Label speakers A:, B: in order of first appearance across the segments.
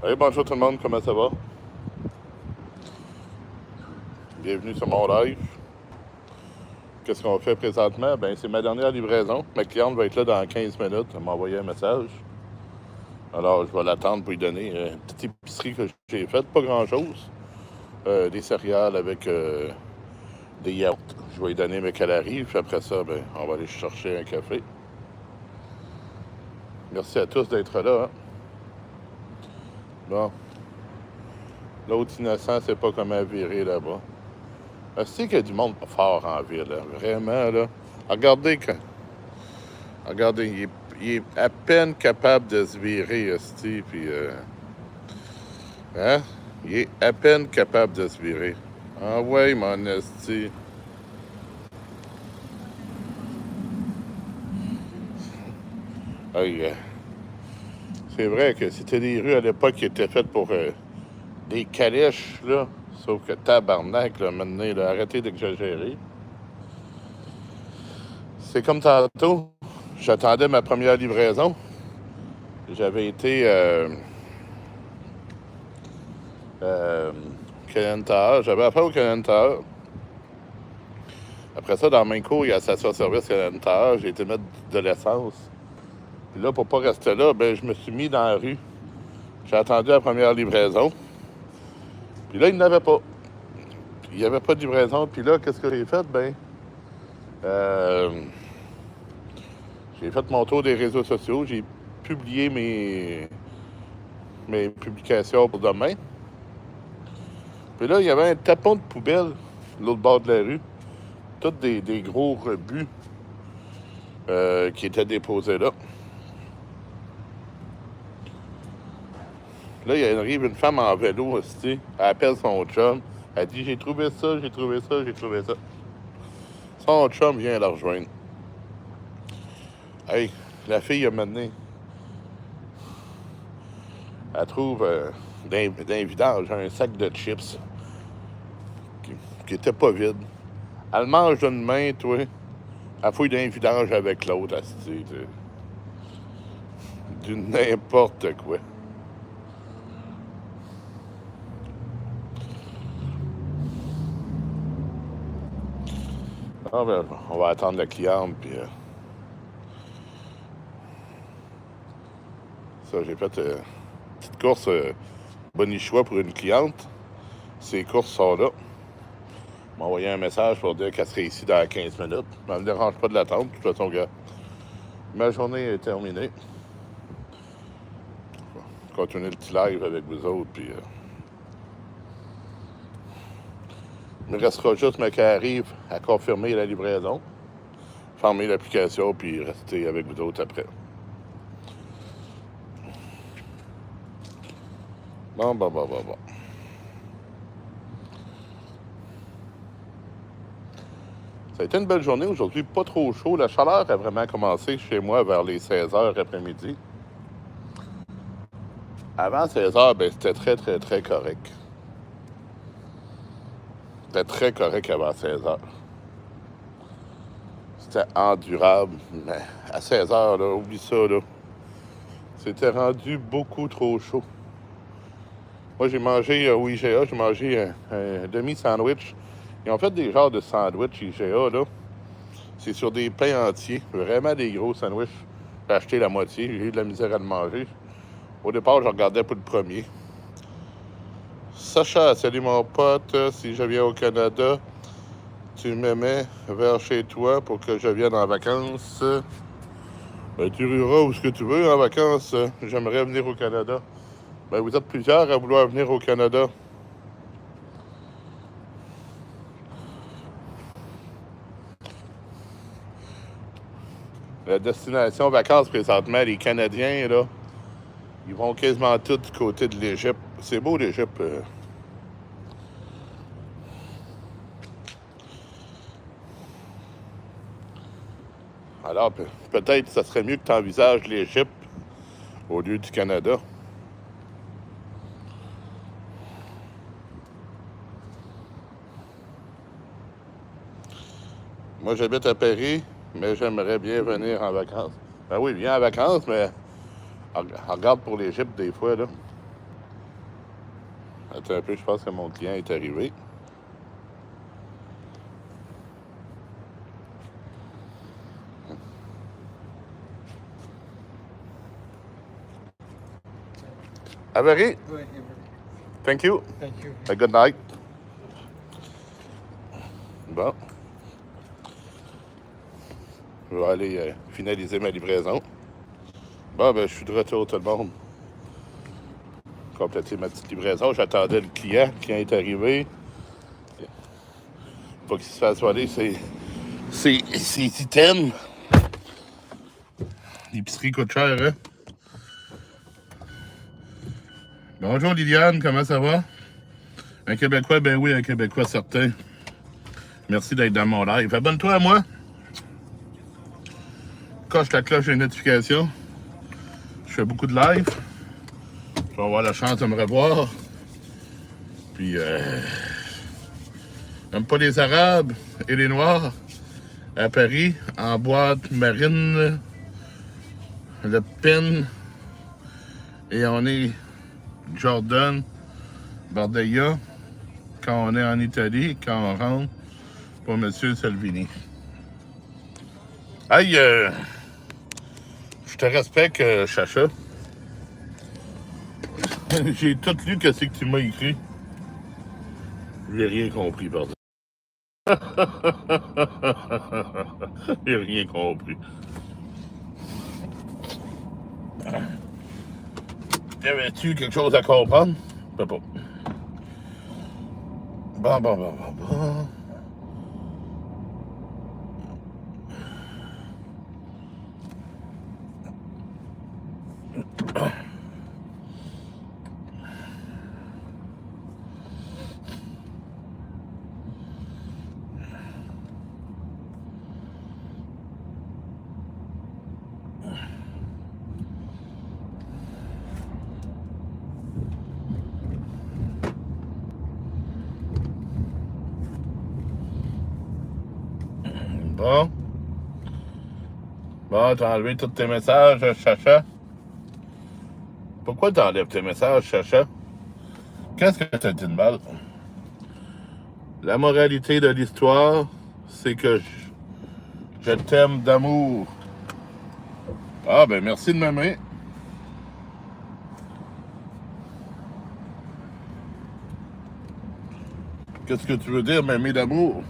A: Hey, bonjour tout le monde, comment ça va? Bienvenue sur mon live. Qu'est-ce qu'on fait présentement? Ben, c'est ma dernière livraison. Ma cliente va être là dans 15 minutes. Elle m'a envoyé un message. Alors, je vais l'attendre pour lui donner une petite épicerie que j'ai faite, pas grand-chose. Des céréales avec des yaourts. Je vais lui donner mes calories, puis après ça, ben, on va aller chercher un café. Merci à tous d'être là. Hein? Bon. L'autre innocent, c'est pas comment virer là-bas. C'est qu'il y a du monde fort en ville, là. Vraiment, là. Regardez, il est à peine capable de se virer, esti, puis... hein? Il est à peine capable de se virer. Ah ouais, mon esti. Hey, c'est vrai que c'était des rues à l'époque qui étaient faites pour des calèches, là. Sauf que tabarnak, là, maintenant, là, arrêtez d'exagérer. C'est comme tantôt, j'attendais ma première livraison. J'avais été... Canadian Tire. J'avais affaire au Canadian Tire. Après ça, dans mes cours, il y a la station-service Canadian Tire. J'ai été mettre de l'essence. Puis là, pour pas rester là, ben, je me suis mis dans la rue. J'ai attendu la première livraison. Puis là, il n'avait pas. Il n'y avait pas de livraison. Puis là, qu'est-ce que j'ai fait? Ben, euh, j'ai fait mon tour des réseaux sociaux. J'ai publié mes publications pour demain. Puis là, il y avait un tapon de poubelle de l'autre bord de la rue. Tous des gros rebuts qui étaient déposés là. Là, il arrive une femme en vélo aussi. Elle appelle son chum. Elle dit, j'ai trouvé ça, j'ai trouvé ça, j'ai trouvé ça. Son chum vient la rejoindre. Hey, la fille a mené. Elle trouve d'un vidange un sac de chips qui était pas vide. Elle mange d'une main, toi. Elle fouille d'un vidange avec l'autre. Du n'importe quoi. Ah ben, on va attendre la cliente, puis... ça, j'ai fait une petite course bonichois pour une cliente. Ces courses sont là. M'a envoyé un message pour dire qu'elle serait ici dans 15 minutes. Ça ne me dérange pas de l'attendre. De toute façon, gars, ma journée est terminée. Je vais continuer le petit live avec vous autres, puis... il me restera juste, mais qu'elle arrive à confirmer la livraison, fermer l'application, puis rester avec vous autres après. Bon. Ça a été une belle journée aujourd'hui, pas trop chaud. La chaleur a vraiment commencé chez moi vers les 16h après-midi. Avant 16h, ben, c'était très correct. C'était très correct avant 16h. C'était endurable, mais à 16h, là, oublie ça, là. C'était rendu beaucoup trop chaud. Moi, j'ai mangé au IGA, j'ai mangé un demi-sandwich. Ils ont fait des genres de sandwich IGA, là. C'est sur des pains entiers, vraiment des gros sandwichs. J'ai acheté la moitié, j'ai eu de la misère à le manger. Au départ, je regardais pour le premier. Sacha, salut mon pote, si je viens au Canada, tu me mets vers chez toi pour que je vienne en vacances. Ben, tu iras où ce que tu veux en vacances. J'aimerais venir au Canada. Ben, vous êtes plusieurs à vouloir venir au Canada. La destination vacances présentement, les Canadiens, là, ils vont quasiment tous du côté de l'Égypte. C'est beau l'Égypte. Alors, peut-être que ça serait mieux que tu envisages l'Égypte au lieu du Canada. Moi, j'habite à Paris, mais j'aimerais bien venir en vacances. Ben oui, viens en vacances, mais regarde pour l'Égypte des fois, là. Attends un peu, je pense que mon client est arrivé. Avery,
B: Good.
A: thank you.
B: Thank you.
A: Good night. Bon. Je vais aller finaliser ma livraison. Bon, ben, je suis de retour, tout le monde. Compléter ma petite livraison. J'attendais le client. Le client est arrivé. Il faut qu'il se fasse voler ses items. L'épicerie coûte cher, hein? Bonjour Liliane, comment ça va? Un Québécois, ben oui, un Québécois certain. Merci d'être dans mon live. Abonne-toi à moi. Coche la cloche des notifications. Je fais beaucoup de live. Tu vas avoir la chance de me revoir. Puis, j'aime pas les Arabes et les Noirs. À Paris, en boîte, Marine, Le Pen. Et on est Jordan, Bardella. Quand on est en Italie, quand on rentre pour M. Salvini. Hey, je te respecte, Chacha. J'ai tout lu ce que tu m'as écrit. J'ai rien compris, pardon. J'ai rien compris. T'avais-tu quelque chose à comprendre? Je sais pas. Bon. Bon, t'as enlevé tous tes messages, Chacha. Pourquoi t'enlèves tes messages, Chacha? Qu'est-ce que t'as dit de mal? La moralité de l'histoire, c'est que je t'aime d'amour. Ah, ben merci de m'aimer. Qu'est-ce que tu veux dire, m'aimer d'amour?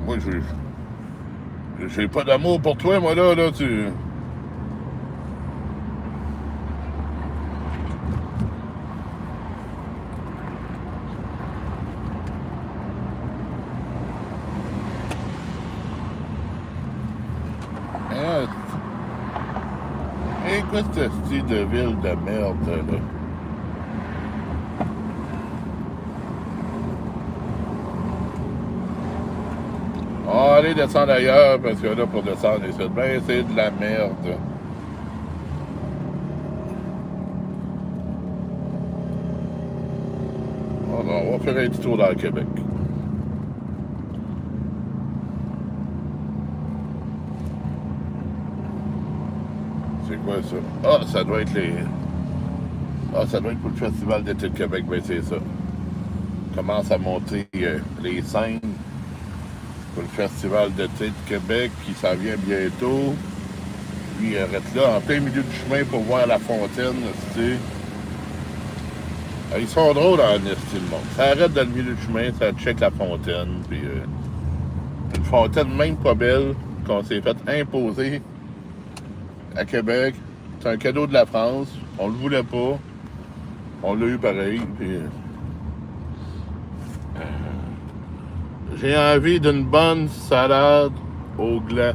A: Moi, j'ai pas d'amour pour toi, moi, là, tu... Hein? Et quoi ce style de ville de merde, là? Oh, allez descendre ailleurs, parce que là, pour descendre ici, ben, c'est de la merde. Oh non, on va faire un petit tour dans le Québec. C'est quoi ça? Ah, ça doit être les... Ah, ça doit être pour le Festival d'été de Québec, ben c'est ça. Commence à monter les scènes pour le Festival d'été de Québec qui s'en vient bientôt. Puis arrête là, en plein milieu du chemin pour voir la fontaine, tu sais. Ils sont drôles en esti, le monde. Ça arrête dans le milieu du chemin, ça check la fontaine. Puis une fontaine même pas belle qu'on s'est fait imposer à Québec. C'est un cadeau de la France. On le voulait pas. On l'a eu pareil. Puis, j'ai envie d'une bonne salade au gland.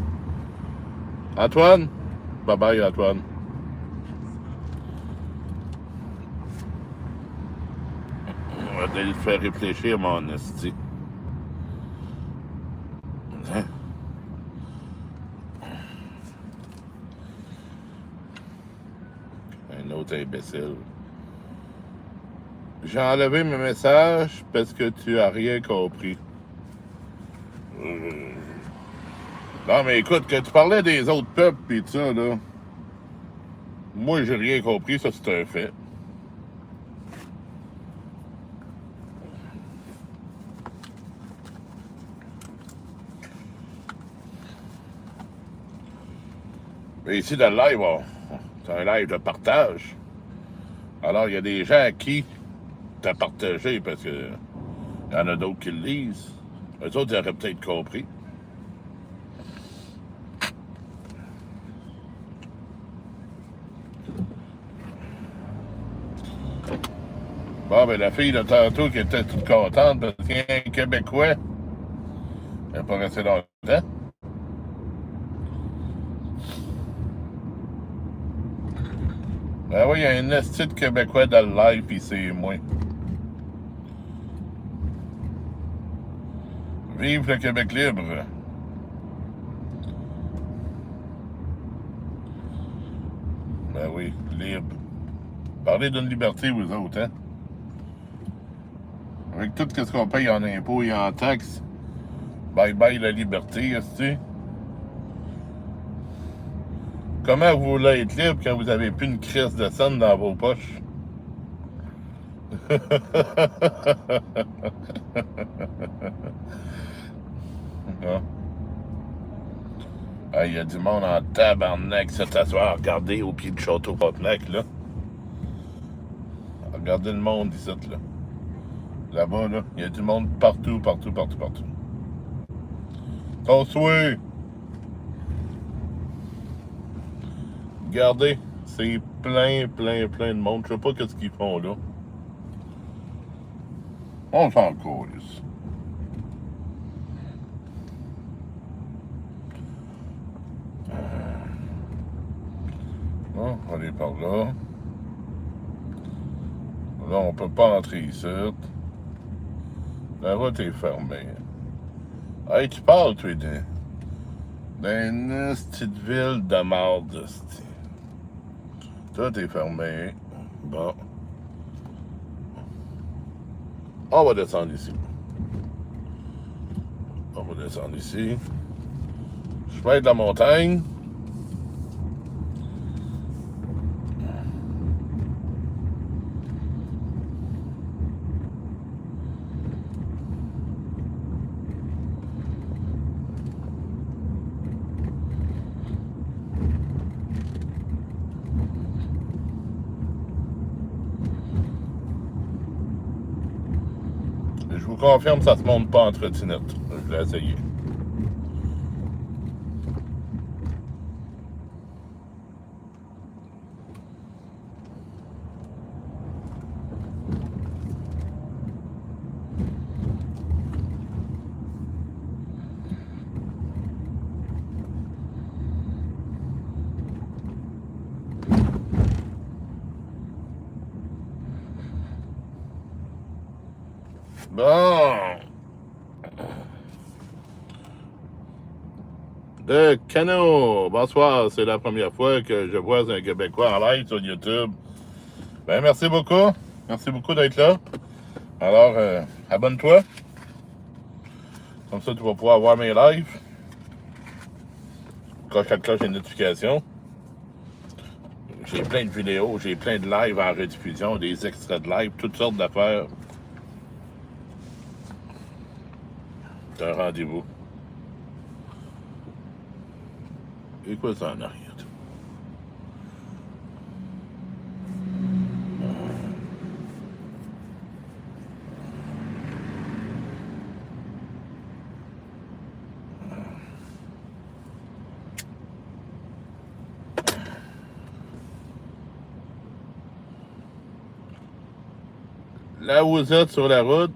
A: Antoine? Bye bye, Antoine. On va aller le faire réfléchir, mon esti. Hein? Un autre imbécile. J'ai enlevé mes messages parce que tu as rien compris. Non, mais écoute, que tu parlais des autres peuples pis tout ça, là. Moi, j'ai rien compris, ça, c'est un fait. Mais ici, dans le live, c'est un live de partage. Alors, il y a des gens à qui t'as partagé parce que il y en a d'autres qui le lisent. Eux autres, ils auraient peut-être compris. Bon, ben la fille de tantôt qui était toute contente parce qu'il y a un Québécois. Elle n'a pas resté longtemps. Ben oui, il y a un esti de Québécois dans le live, pis c'est moi. Vive le Québec libre. Ben oui, libre. Parlez d'une liberté, vous autres, hein? Avec tout ce qu'on paye en impôts et en taxes, bye bye la liberté, esti. Comment vous voulez être libre quand vous avez plus une crise de scène dans vos poches? Ah, il y a du monde en tabarnak se t'asseoir à regarder au pied du château Frontenac, là. Regardez le monde ici, là. Là-bas, là, il y a du monde partout, partout, partout, partout. Construit! Regardez, c'est plein, plein, plein de monde. Je sais pas qu'est-ce qu'ils font là. On s'en calisse. Bon, on va aller par là. Là, on peut pas entrer ici. La route est fermée. Hey, tu parles, toi, d'une petite ville de marde, c'ti. Tout est fermé. Bon. On va descendre ici. On va descendre ici. Chemin de la montagne. Je vous confirme, ça se monte pas en trottinette. Je l'ai essayé. Bon. De Cano. Bonsoir, c'est la première fois que je vois un Québécois en live sur YouTube. Ben, merci beaucoup. Merci beaucoup d'être là. Alors, abonne-toi. Comme ça, tu vas pouvoir voir mes lives. Coche la cloche des notifications. J'ai plein de vidéos, j'ai plein de lives en rediffusion, des extraits de live, toutes sortes d'affaires. C'est un rendez-vous. Et quoi ça en arrière? Là où vous êtes sur la route,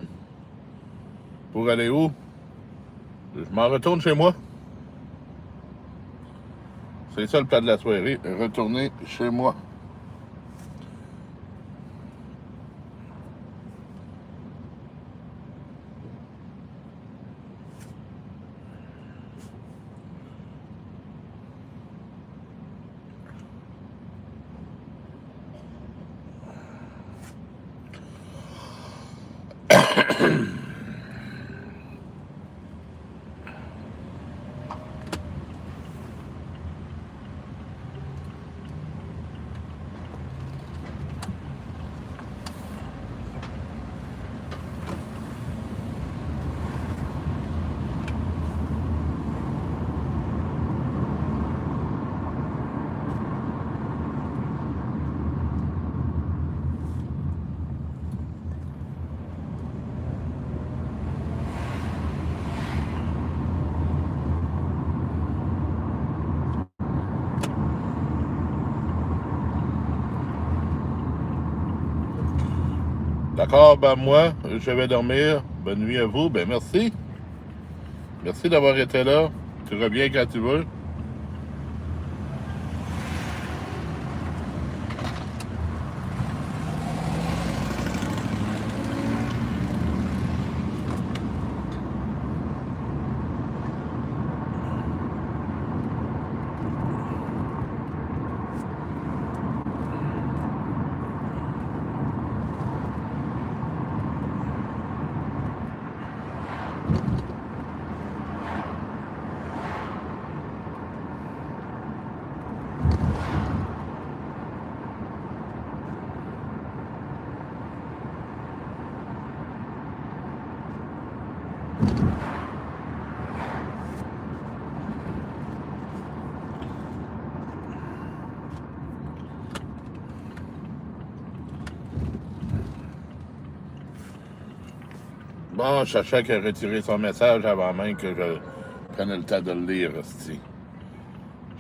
A: pour aller où? Je m'en retourne chez moi. C'est ça le plan de la soirée, retourner chez moi. D'accord, ben moi, je vais dormir. Bonne nuit à vous. Ben merci. Merci d'avoir été là. Tu reviens quand tu veux. Bon, Chacha qui a retiré son message avant même que je prenne le temps de le lire, hostie.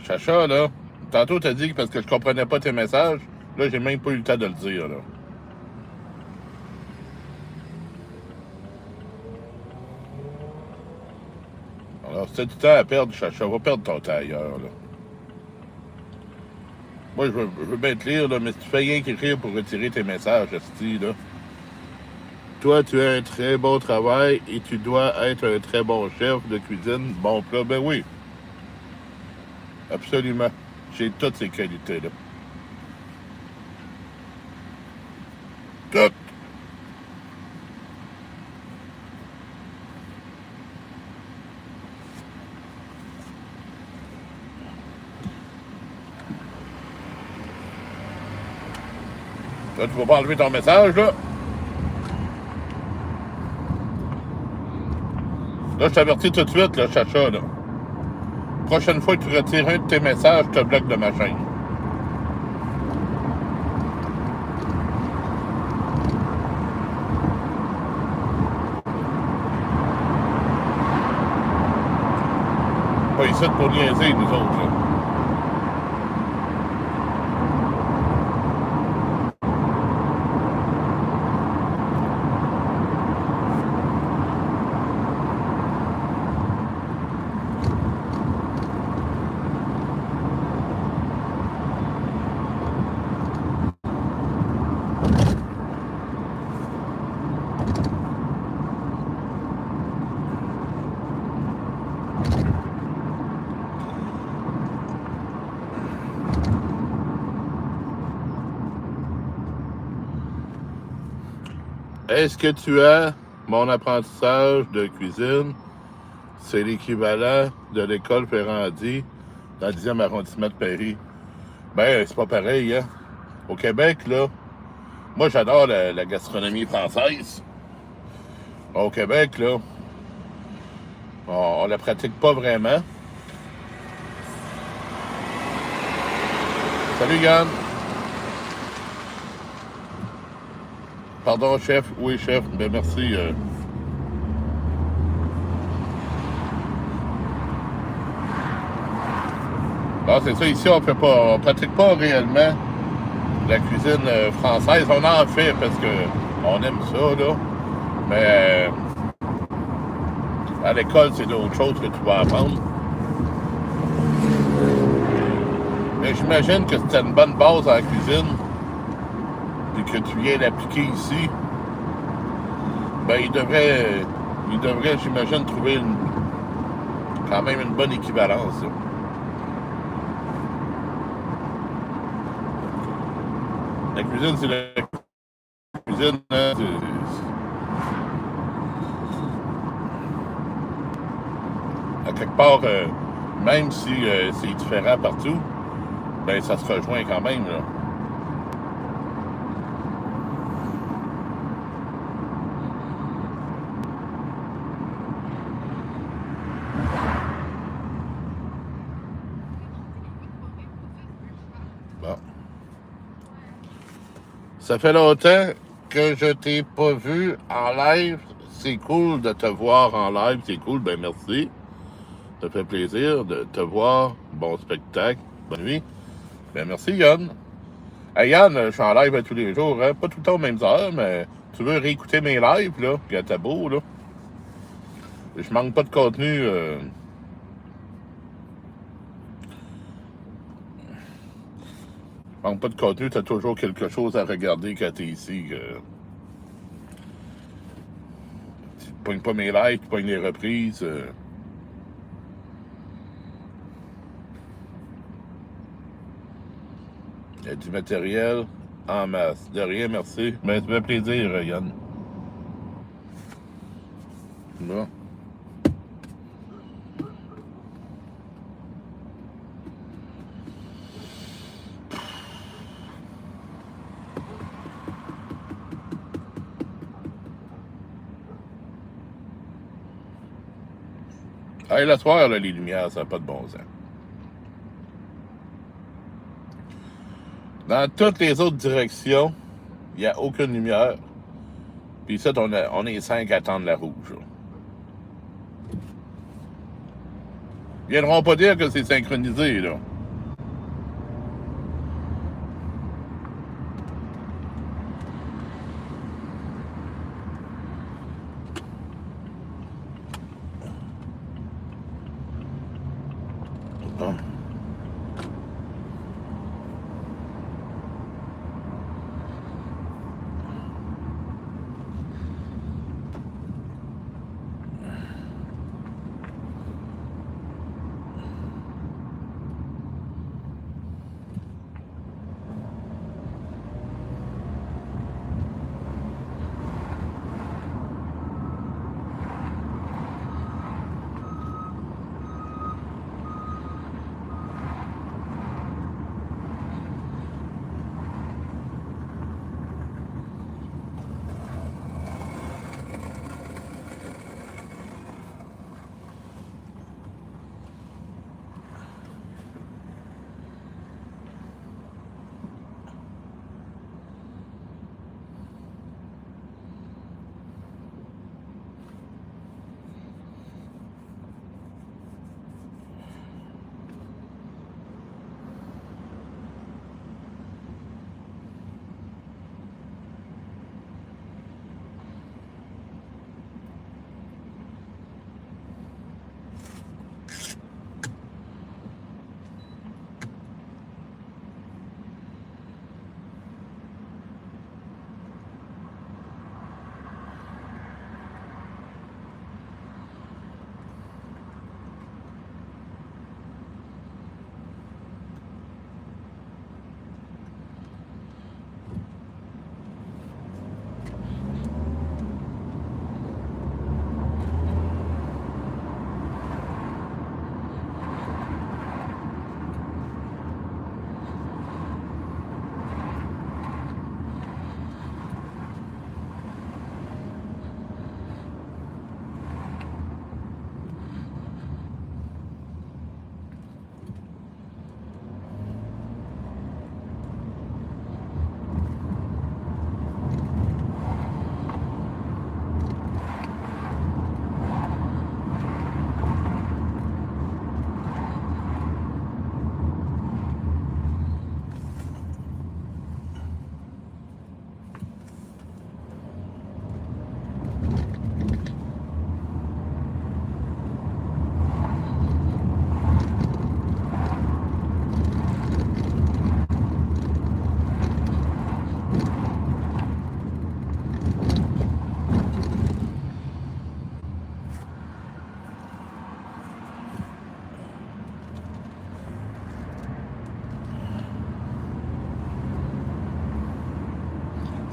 A: Chacha, là, tantôt t'as dit que parce que je comprenais pas tes messages, là, j'ai même pas eu le temps de le dire, là. Alors, si t'as du temps à perdre, Chacha, va perdre ton temps ailleurs, là. Moi, je veux bien te lire, là, mais si tu fais rien qu'écrire pour retirer tes messages, hostie, là. Toi, tu as un très bon travail et tu dois être un très bon chef de cuisine, bon plat. Ben oui, absolument. J'ai toutes ces qualités-là. Toutes. Là, tu vas pas enlever ton message, là. Là, je t'avertis tout de suite, là, Chacha, là. Prochaine fois que tu retires un de tes messages, je te bloque de ma chaîne. Pas ici pour niaiser, nous autres, là. Est-ce que tu as mon apprentissage de cuisine? C'est l'équivalent de l'école Ferrandi dans le 10e arrondissement de Paris. Ben, c'est pas pareil, hein? Au Québec, là, moi, j'adore la gastronomie française. Au Québec, là, on la pratique pas vraiment. Salut, Yann. Pardon, chef. Oui, chef. Ben, merci. Bon, c'est ça. Ici, on pratique pas réellement la cuisine française. On en fait parce que on aime ça, là. Mais à l'école, c'est d'autres choses que tu vas apprendre. Mais j'imagine que si tu as une bonne base en cuisine, puis que tu viens l'appliquer ici, ben il devrait, j'imagine, trouver quand même une bonne équivalence, là. La cuisine, c'est la cuisine, hein, à quelque part, même si c'est différent partout, ben ça se rejoint quand même, là. Bon. Ça fait longtemps que je t'ai pas vu en live. C'est cool de te voir en live, c'est cool, ben merci. Ça fait plaisir de te voir. Bon spectacle. Bonne nuit. Ben merci, Yann. Hey, Yann, je suis en live tous les jours, hein? Pas tout le temps aux mêmes heures, mais Tu veux réécouter mes lives, là, puis t'as beau, là. Je manque pas de contenu. Je manque pas de contenu, t'as toujours quelque chose à regarder quand t'es ici. Tu pognes pas mes lives, tu pognes les reprises. Il y a du matériel en masse. De rien, merci. Mais ça fait plaisir, Yann. Bon. Hey, le soir, là, les lumières, ça n'a pas de bon sens. Dans toutes les autres directions, il n'y a aucune lumière. Puis ça, on est 5 à attendre la rouge. Là. Ils viendront pas dire que c'est synchronisé, là. Bon.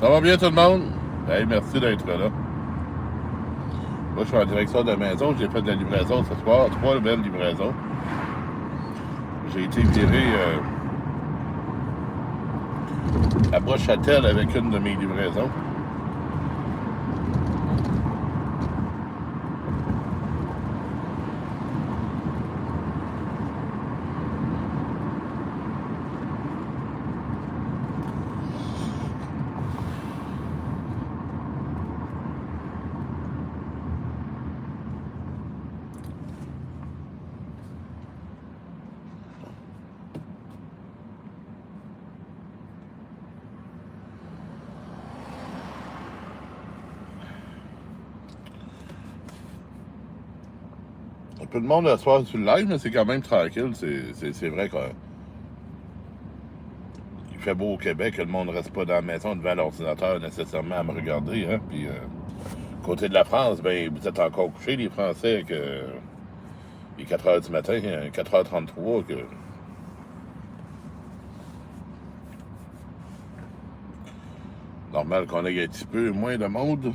A: Ça va bien tout le monde? Hey, merci d'être là. Moi, je suis en direction de la maison. J'ai fait de la livraison ce soir. 3 belles livraisons. J'ai été viré à Brochâtel avec une de mes livraisons. peu de monde à soir sur le live, mais c'est quand même tranquille. C'est vrai qu'il fait beau au Québec, que le monde ne reste pas dans la maison devant l'ordinateur nécessairement à me regarder. Hein? Puis, côté de la France, ben, vous êtes encore couchés, les Français, que il est 4 h du matin, 4 h 33, que normal qu'on ait un petit peu moins de monde.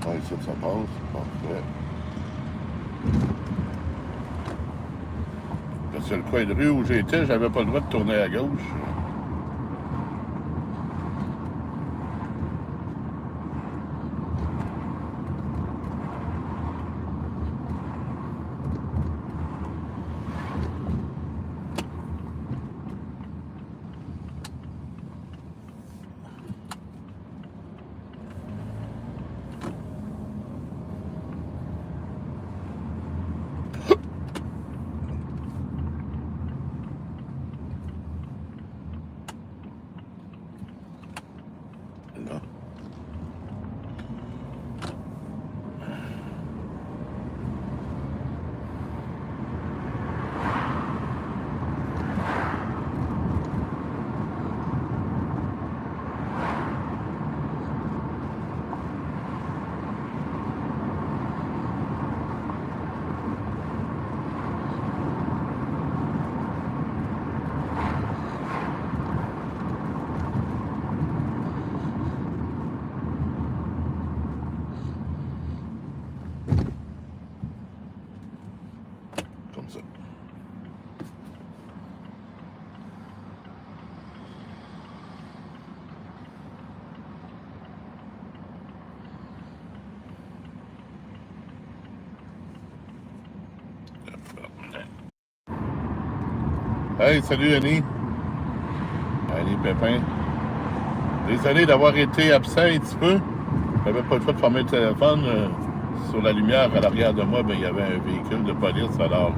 A: Ouais, ça passe. Parfait. Parce que le coin de rue où j'étais, j'avais pas le droit de tourner à gauche. Non. Comme ça. Hey, salut Annie. Annie Pépin. Désolé d'avoir été absent un petit peu. J'avais pas le choix de fermer le téléphone. Sur la lumière à l'arrière de moi, ben, il y avait un véhicule de police, alors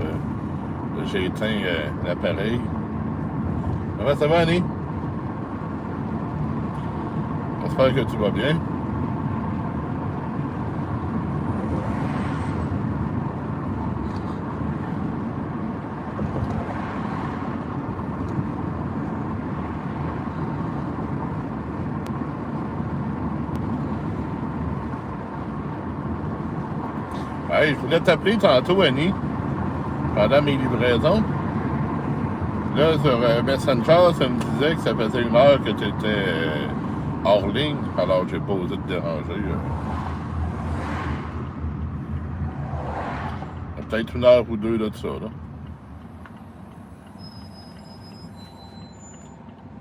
A: j'ai éteint l'appareil. Comment ça va, Annie? J'espère que tu vas bien. Hey, je voulais t'appeler tantôt, Annie, pendant mes livraisons. Là, sur Messenger, ça me disait que ça faisait 1 heure que tu étais hors ligne, alors j'ai pas osé te déranger. Peut-être 1 heure ou 2 de ça, là.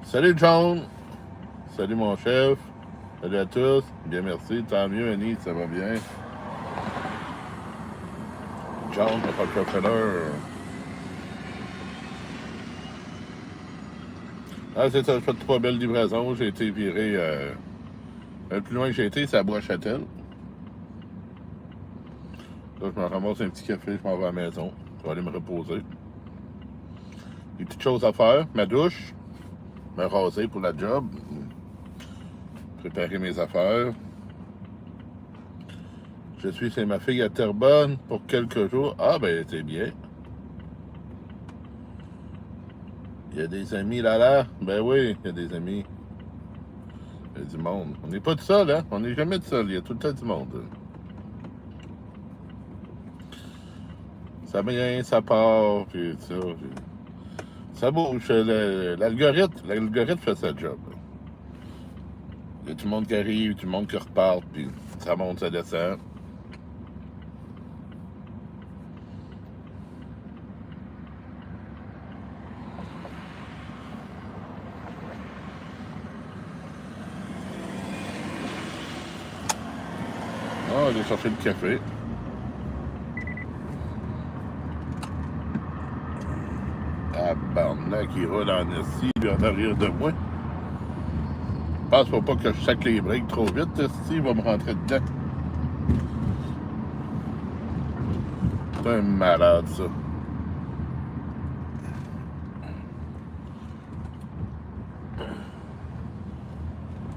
A: Salut, John! Salut, mon chef! Salut à tous! Bien, merci. Tant mieux, Annie, ça va bien. John, notre chauffeur. Ah, c'est ça, je fais 3 belles livraisons. J'ai été viré. Le plus loin que j'ai été, c'est à Bois-Châtel. Là, je me ramasse un petit café, je m'en vais à la maison. Je vais aller me reposer. Des petites choses à faire. Ma douche. Me raser pour la job. Préparer mes affaires. Je suis chez ma fille à Terrebonne pour quelques jours. Ah, ben, c'est bien. Il y a des amis là-là. Ben oui, il y a des amis. Il y a du monde. On n'est pas tout seul, hein? On n'est jamais tout seul. Il y a tout le temps du monde. Ça vient, ça part, puis ça. Puis ça bouge. L'algorithme fait sa job. Il y a tout le monde qui arrive, tout le monde qui repart, puis ça monte, ça descend. Ah, aller chercher le café. Ah, barnac qui roule en esti, lui, en arrière de moi. Pense faut pas que je sac les breaks trop vite, esti, il va me rentrer dedans. C'est un malade, ça.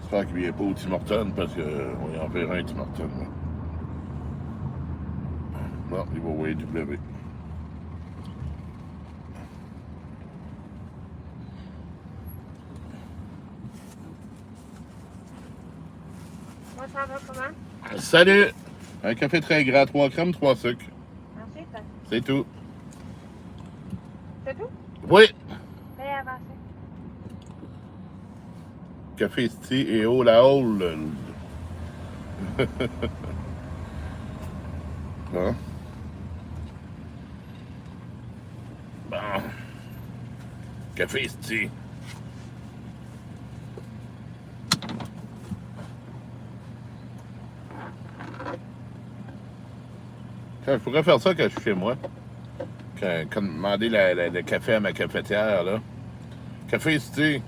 A: J'espère qu'il vient pas au Tim Hortons parce qu'on y enverra un Tim Hortons. Non, il va au AW.
B: Moi, ça va comment?
A: Salut! Un café très gras, 3 crèmes, 3 sucres.
B: Merci,
A: C'est tout.
B: c'est tout?
A: Oui!
B: Veuillez avancer.
A: Café Sti et eau la hole. Bon. Bon. Café Sti. Je pourrais faire ça quand je suis chez moi. Quand demander le café à ma cafetière, là. Café Sti.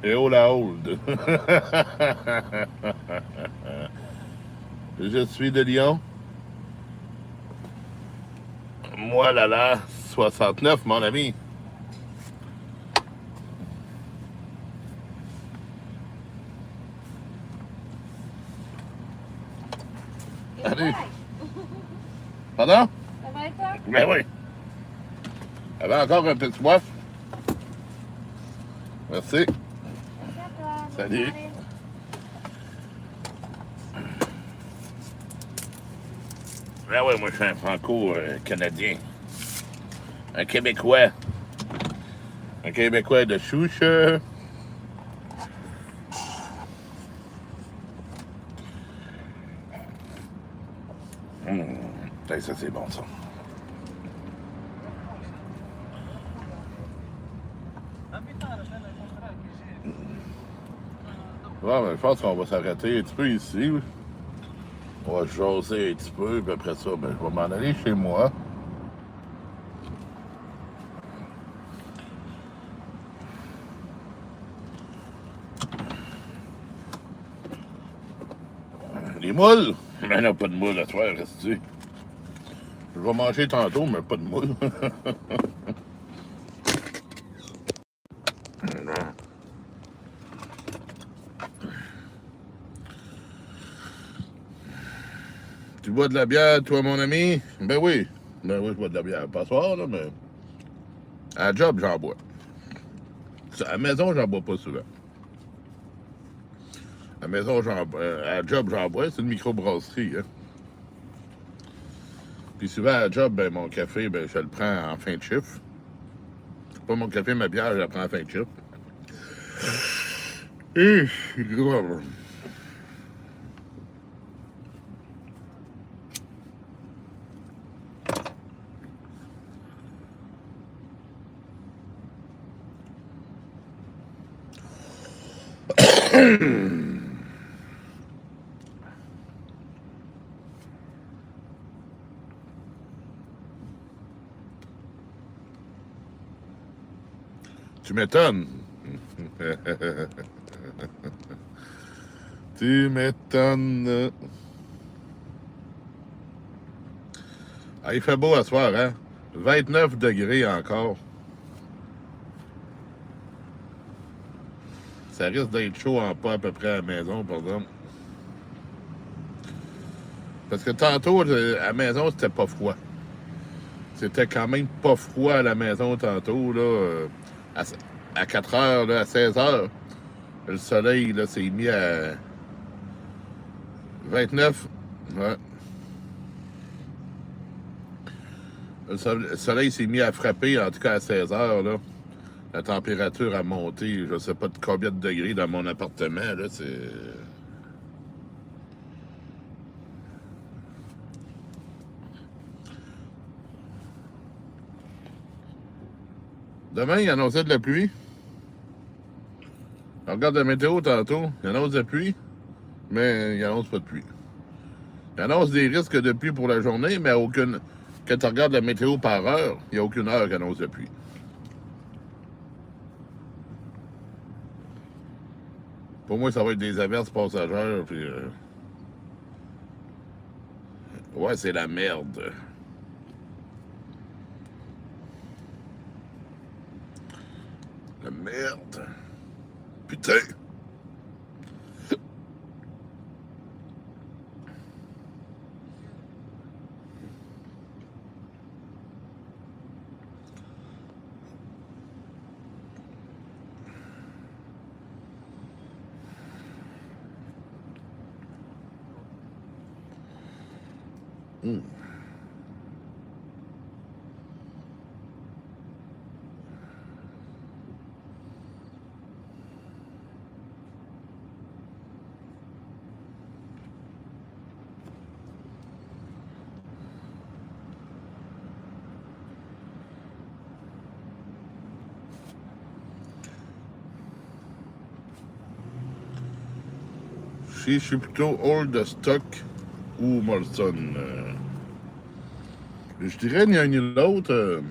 A: Et eau la hold. Je suis de Lyon. Moi, là, 69, mon ami. Allez. Pardon?
B: Ça va être toi?
A: Ben oui. Avait encore un peu de soif. Merci.
B: Merci à toi.
A: Salut.
B: Bonne soirée.
A: Ben oui, moi, je suis un franco-canadien. Un Québécois. Un Québécois de souche. Ça, c'est bon, ça. Bon, ben, je pense qu'on va s'arrêter un petit peu ici. On va jaser un petit peu, puis après ça, ben, je vais m'en aller chez moi. Les moules? Ben non, pas de moules à soir, reste-tu. Je vais manger tantôt, mais pas de moules. Tu bois de la bière, toi, mon ami? Ben oui. Ben oui, je bois de la bière. Pas soir, là, mais... À la job, j'en bois. À la maison, j'en bois pas souvent. À la maison, à la job, j'en bois. C'est une microbrasserie, hein. Puis souvent, à la job, ben, mon café, ben, je le prends en fin de chiffre. Pas mon café, ma bière, je la prends en fin de chiffre. Et c'est grave. Tu m'étonnes. Tu m'étonnes. Ah, il fait beau à soir, hein? 29 degrés encore. Ça risque d'être chaud en pas à peu près à la maison, par exemple. Parce que tantôt, à la maison, c'était pas froid. C'était quand même pas froid à la maison tantôt, là. À 4 heures, là, à 16 heures, le soleil, là, s'est mis à 29. Ouais. Le soleil s'est mis à frapper, en tout cas à 16 heures, là. La température a monté, je sais pas de combien de degrés dans mon appartement, là, c'est... Demain, il annonçait de la pluie. On regarde la météo tantôt, il annonce de la pluie, mais il annonce pas de pluie. Il annonce des risques de pluie pour la journée, mais quand tu regardes la météo par heure, il n'y a aucune heure qui annonce de pluie. Pour moi, ça va être des averses passagères. Puis, ouais, c'est la merde. La merde. Putain. Mm. Si je suis plutôt old stock ou Molson. Je dirais ni un ni l'autre.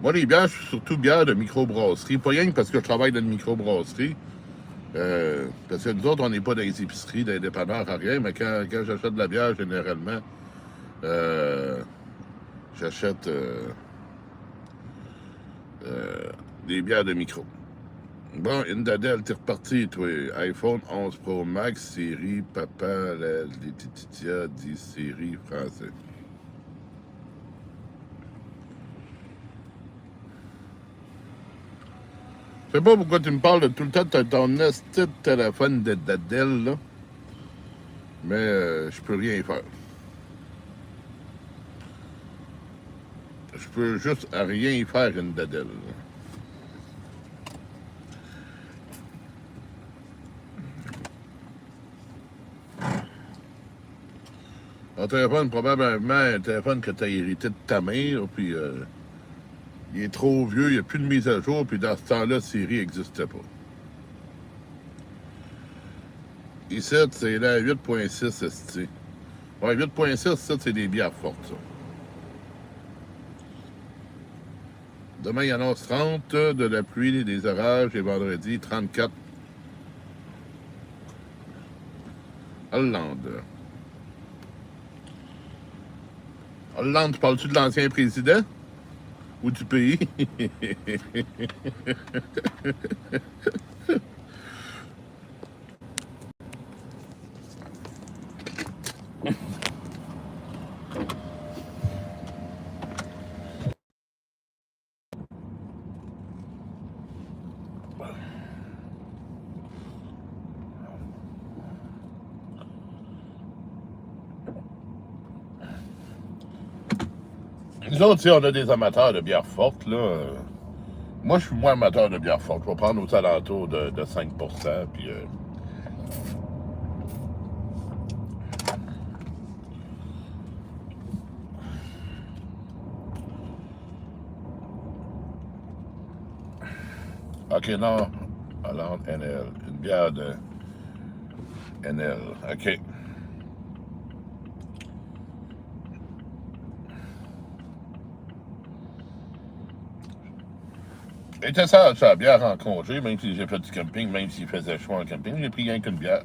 A: Moi, les bières, je suis surtout bière de microbrasserie. Pas rien que parce que je travaille dans une microbrasserie. Parce que nous autres, on n'est pas dans les épiceries, dans les dépanneurs, à rien. Mais quand j'achète de la bière, généralement, j'achète des bières de micro. Bon, Indadel, t'es reparti, toi. iPhone 11 Pro Max, série, papa, les Tititia, 10 série français. Je sais pas pourquoi tu me parles de tout le temps de ton esti de téléphone d'Adel, là. Mais je peux rien faire. Je peux juste rien faire, Indadel. Ton téléphone, probablement un téléphone que tu as hérité de ta mère, puis il est trop vieux, il n'y a plus de mise à jour, puis dans ce temps-là, Siri n'existait pas. Ici, c'est la 8.6, esti. Ouais, 8.6, ça, c'est des bières fortes, ça. Demain, il annonce 30, de la pluie, des orages, et vendredi, 34. Hollande. Hollande, parles-tu de l'ancien président? Ou du pays? Nous autres, si on a des amateurs de bière forte, là. Moi, je suis moins amateur de bière forte. Je vais prendre aux alentours de 5%, puis... OK, non. Hollande NL. Une bière de NL. OK. J'étais ça, la bière en congé, même si j'ai fait du camping, même s'il faisait chaud en camping, j'ai pris rien qu'une bière.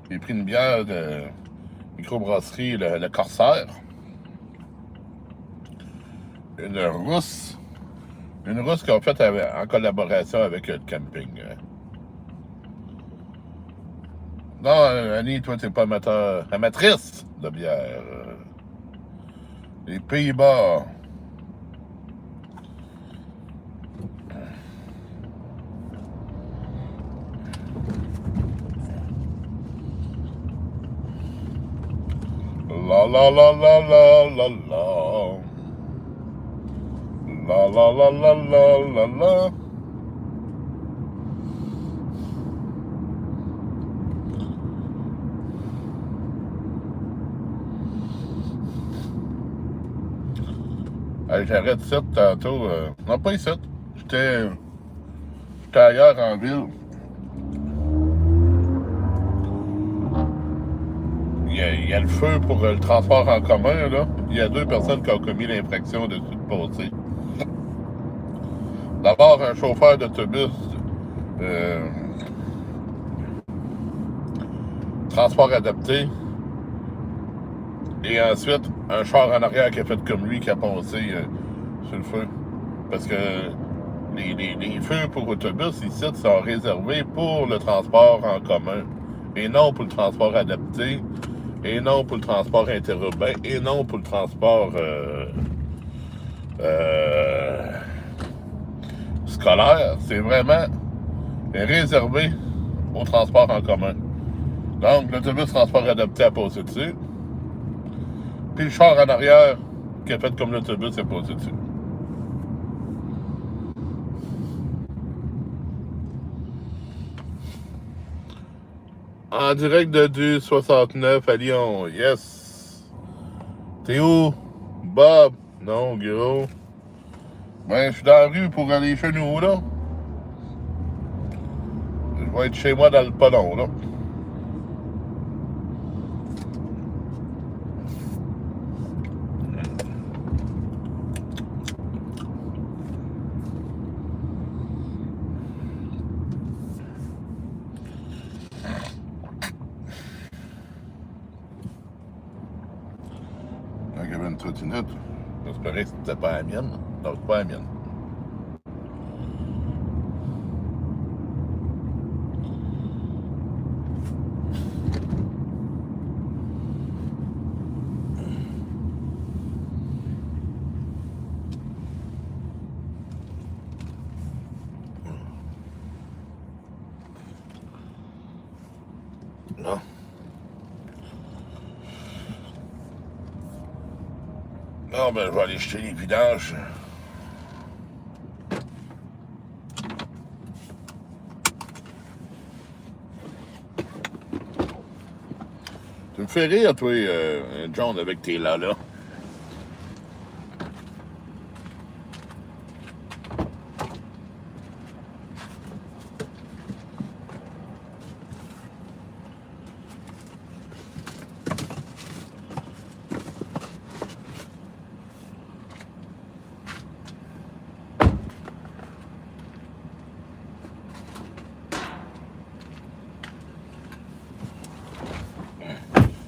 A: J'ai pris une bière de microbrasserie, le Corsaire. Une rousse. Une rousse qu'on fait en collaboration avec le camping. Non, Annie, toi, t'es pas amatrice de bière. Les Pays-Bas. La la la la la la la. La la la la la la la. Hey, j'arrête ça tantôt. Non, pas ici. J'étais ailleurs en ville. y a le feu pour le transport en commun, là. Il y a 2 personnes qui ont commis l'infraction de passé. D'abord, un chauffeur d'autobus, transport adapté, et ensuite, un char en arrière qui a fait comme lui, qui a passé sur le feu. Parce que les feux pour autobus ici sont réservés pour le transport en commun, et non pour le transport adapté, et non pour le transport interurbain, et non pour le transport scolaire. C'est vraiment réservé au transport en commun. Donc, l'autobus transport adapté a passé dessus, puis le char en arrière qui a fait comme l'autobus est passé dessus. En direct de du 69 à Lyon, yes. T'es où? Bob? Non, Guillaume. Ben, je suis dans la rue pour aller chez nous, là. Je vais être chez moi dans le pas long, là. Il y avait une trottinette. J'espérais que c'était pas la mienne. Non, c'est pas la mienne. Non. Non, ben, je vais aller jeter les vidanges. Tu me fais rire, toi, John, avec tes là-là.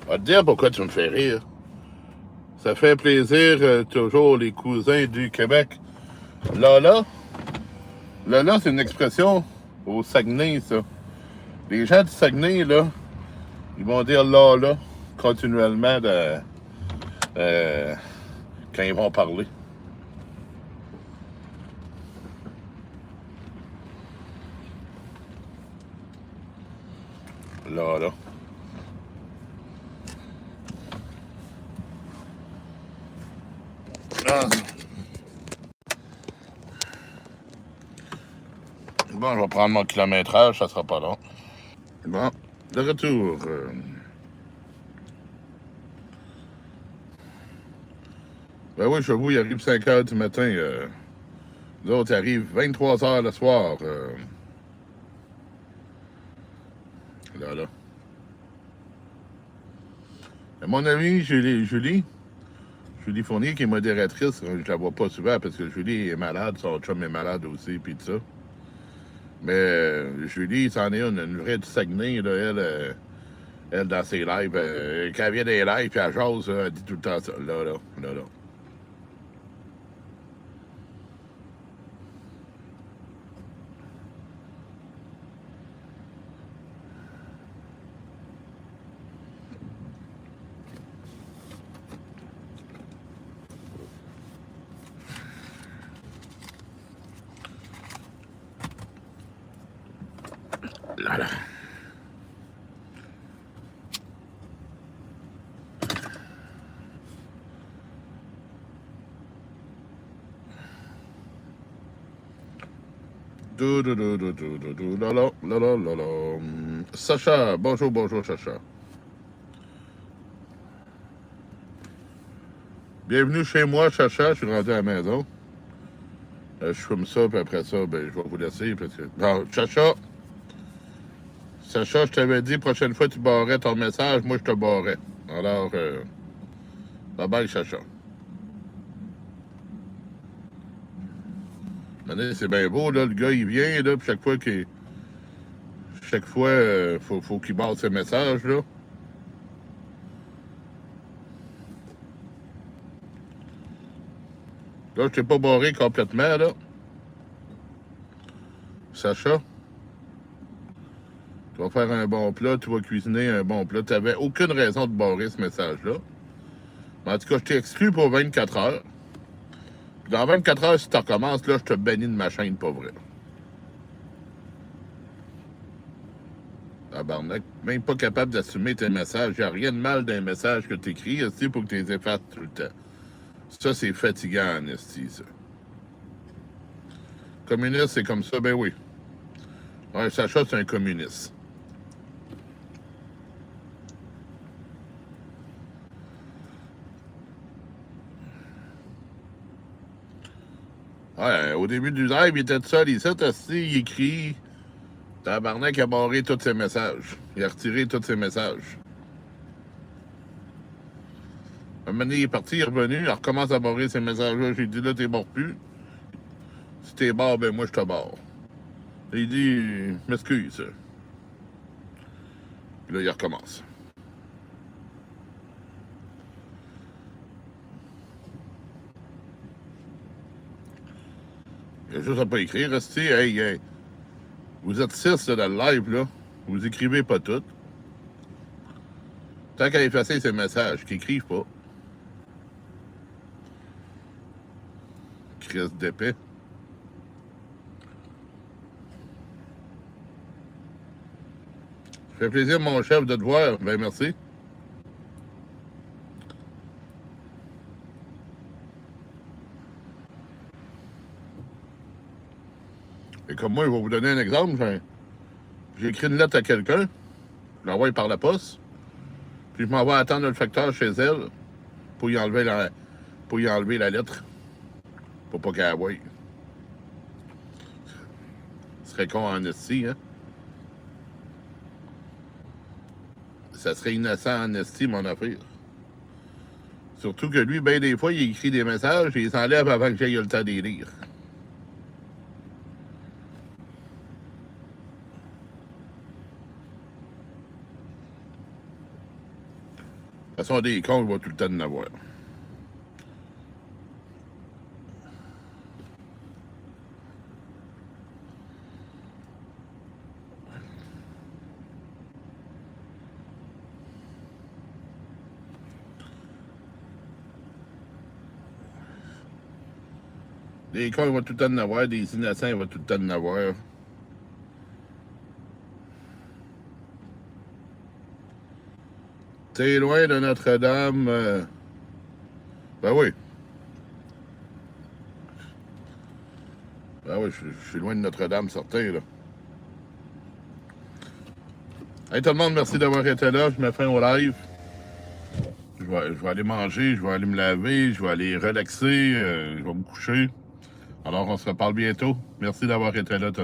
A: Je vais te dire pourquoi tu me fais rire. Ça fait plaisir, toujours, les cousins du Québec. Là, c'est une expression au Saguenay, ça. Les gens du Saguenay, là, ils vont dire là, continuellement quand ils vont parler. Là. Ah. Bon, je vais prendre mon kilométrage, ça sera pas long. Bon, de retour. Ben oui, chez vous, il arrive 5 h du matin. Les autres, ils arrivent 23 h le soir. Là. À mon amie, Julie Fournier, qui est modératrice, je la vois pas souvent parce que Julie est malade, son chum est malade aussi, puis tout ça. Mais Julie, c'en est une vraie du Saguenay, là, elle dans ses lives. Quand elle vient des lives, puis elle jase, elle dit tout le temps ça. Là. Là. Là. Sacha, bonjour Sacha. Bienvenue chez moi, Sacha, je suis rendu à la maison. Je fume ça, puis après ça, ben, je vais vous laisser parce que... Non, Sacha, je t'avais dit, prochaine fois tu barrais ton message, moi je te barrais. Alors, bye bye, Chacha. Maintenant, c'est bien beau, là, le gars, il vient, là, puis chaque fois, faut qu'il barre ses messages, là. Là, je t'ai pas barré complètement, là. Sacha, tu vas faire un bon plat, tu vas cuisiner un bon plat. Tu n'avais aucune raison de barrer ce message-là. Mais en tout cas, je t'ai exclu pour 24 heures. Puis dans 24 heures, si tu recommences, là, je te bannis de ma chaîne, pas vrai. Tabarnak, même pas capable d'assumer tes messages. Il n'y a rien de mal d'un message que tu écris, aussi, pour que tu les effaces tout le temps. Ça, c'est fatigant, esti, ça. Communiste, c'est comme ça, ben oui. Ouais, Sacha, c'est un communiste. Ouais, au début du live, il était tout seul ici, il écrit. Tabarnak a barré tous ses messages. Il a retiré tous ses messages. Un moment donné, il est parti, il est revenu, il recommence à barrer ses messages-là. J'ai dit, là, t'es mort plus. Si t'es barre, ben moi, je te barre. Il dit, m'excuse. Puis là, il recommence. Il a juste à pas écrire. Restez, hey, vous êtes 6 là, dans le live, là. Vous écrivez pas tout. Tant qu'à effacer ces messages, qu'ils écrivent pas. Crise d'épée. Ça fait plaisir, mon chef, de te voir. Ben, merci. Et comme moi, je vais vous donner un exemple. J'ai écrit une lettre à quelqu'un. Je l'envoie par la poste. Puis je m'en vais attendre le facteur chez elle pour y enlever la lettre. Pour pas qu'elle la voie. Ce serait con en esti, hein? Ça serait innocent en esti, mon affaire. Surtout que lui, ben des fois, il écrit des messages et il s'enlève avant que j'aille le temps de les lire. De toute façon, des cons, il va tout le temps en avoir. Des cons, il va tout le temps en avoir. Des innocents, il va tout le temps en avoir. T'es loin de Notre-Dame. Ben oui. Ben oui, je suis loin de Notre-Dame, certain, là. Hey, tout le monde, merci d'avoir été là. Je mets fin au live. Je vais aller manger, je vais aller me laver, je vais aller relaxer, je vais me coucher. Alors, on se reparle bientôt. Merci d'avoir été là.